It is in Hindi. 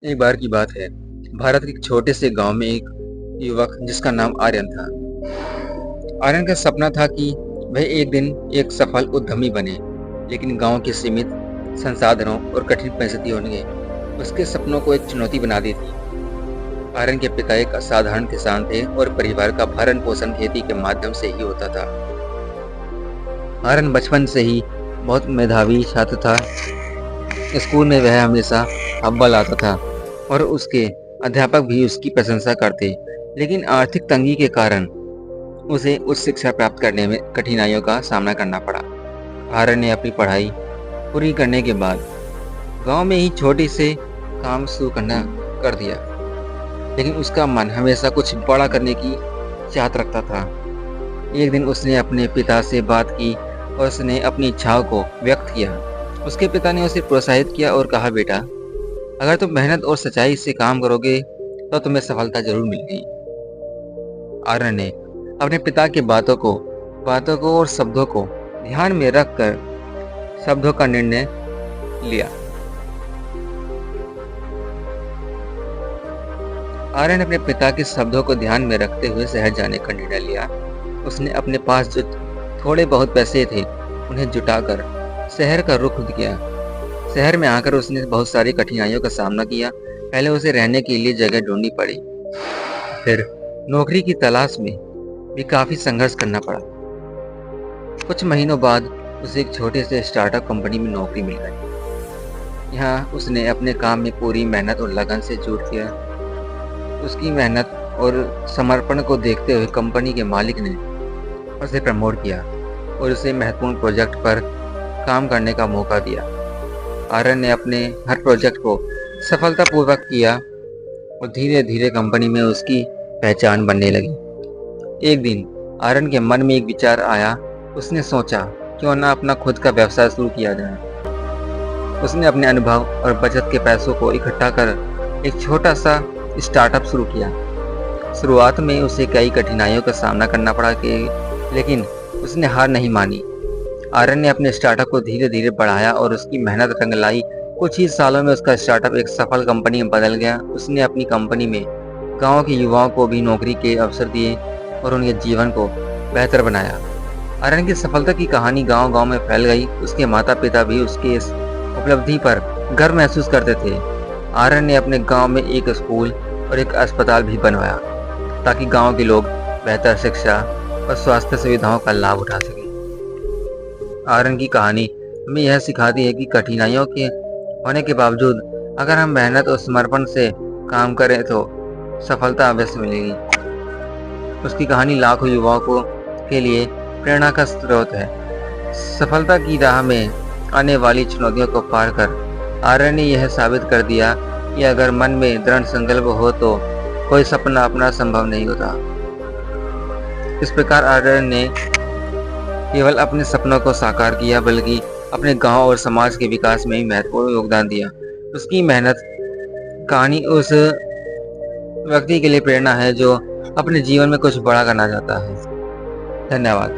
एक बार की बात है। भारत के एक छोटे से गांव में एक युवक जिसका नाम आर्यन था। आर्यन का सपना था कि वह एक दिन एक सफल उद्यमी बने, लेकिन गांव के सीमित संसाधनों और कठिन परिस्थितियों ने उसके सपनों को एक चुनौती बना दी थी। आर्यन के पिता एक असाधारण किसान थे और परिवार का भरण पोषण खेती के माध्यम से ही होता था। आर्यन बचपन से ही बहुत मेधावी छात्र था। स्कूल में वह हमेशा अव्वल आता था और उसके अध्यापक भी उसकी प्रशंसा करते, लेकिन आर्थिक तंगी के कारण उसे उच्च शिक्षा प्राप्त करने में कठिनाइयों का सामना करना पड़ा। आर्यन ने अपनी पढ़ाई पूरी करने के बाद गांव में ही छोटे से काम शुरू करना कर दिया, लेकिन उसका मन हमेशा कुछ बड़ा करने की चाहत रखता था। एक दिन उसने अपने पिता से बात की और उसने अपनी इच्छाओं को व्यक्त किया। उसके पिता ने उसे प्रोत्साहित किया और कहा, बेटा, अगर तुम मेहनत और सच्चाई से काम करोगे तो तुम्हें सफलता जरूर मिलेगी। आर्यन ने अपने पिता की बातों को और शब्दों को ध्यान में रखकर शब्दों का निर्णय लिया। आर्यन ने अपने पिता के शब्दों को ध्यान में रखते हुए शहर जाने का निर्णय लिया। उसने अपने पास जो थोड़े बहुत पैसे थे उन्हें जुटाकर शहर का रुख किया। शहर में आकर उसने बहुत सारी कठिनाइयों का सामना किया। पहले उसे रहने के लिए जगह ढूंढनी पड़ी, फिर नौकरी की तलाश में भी काफी संघर्ष करना पड़ा। कुछ महीनों बाद उसे एक छोटे से स्टार्टअप कंपनी में नौकरी मिल गई। यहाँ उसने अपने काम में पूरी मेहनत और लगन से जुट किया। उसकी मेहनत और समर्पण को देखते हुए कंपनी के मालिक ने उसे प्रमोट किया और उसे महत्वपूर्ण प्रोजेक्ट पर काम करने का मौका दिया। आर्यन ने अपने हर प्रोजेक्ट को सफलतापूर्वक किया और धीरे धीरे कंपनी में उसकी पहचान बनने लगी। एक दिन आर्यन के मन में एक विचार आया। उसने सोचा, क्यों ना अपना खुद का व्यवसाय शुरू किया जाए। उसने अपने अनुभव और बचत के पैसों को इकट्ठा कर एक छोटा सा स्टार्टअप शुरू किया। शुरुआत में उसे कई कठिनाइयों का सामना करना पड़ा लेकिन उसने हार नहीं मानी। आर्यन ने अपने स्टार्टअप को धीरे धीरे बढ़ाया और उसकी मेहनत रंग लाई। कुछ ही सालों में उसका स्टार्टअप एक सफल कंपनी में बदल गया। उसने अपनी कंपनी में गांव के युवाओं को भी नौकरी के अवसर दिए और उनके जीवन को बेहतर बनाया। आर्यन की सफलता की कहानी गांव गांव में फैल गई। उसके माता पिता भी उसके इस उपलब्धि पर गर्व महसूस करते थे। आर्यन ने अपने गांव में एक स्कूल और एक अस्पताल भी बनवाया ताकि गांव के लोग बेहतर शिक्षा और स्वास्थ्य सुविधाओं का लाभ उठा सकें। आर्यन की कहानी हमें यह सिखाती है कि कठिनाइयों के होने के बावजूद अगर हम मेहनत और समर्पण से काम करें तो सफलता अवश्य मिलेगी। उसकी कहानी लाखों युवाओं के लिए प्रेरणा का स्रोत है। सफलता की राह में आने वाली चुनौतियों को पार कर आर्यन ने यह साबित कर दिया कि अगर मन में दृढ़ संकल्प हो तो कोई सपना अपना संभव नहीं होता। इस प्रकार आर्यन ने केवल अपने सपनों को साकार किया बल्कि अपने गांव और समाज के विकास में भी महत्वपूर्ण योगदान दिया। उसकी मेहनत कहानी उस व्यक्ति के लिए प्रेरणा है जो अपने जीवन में कुछ बड़ा करना चाहता है। धन्यवाद।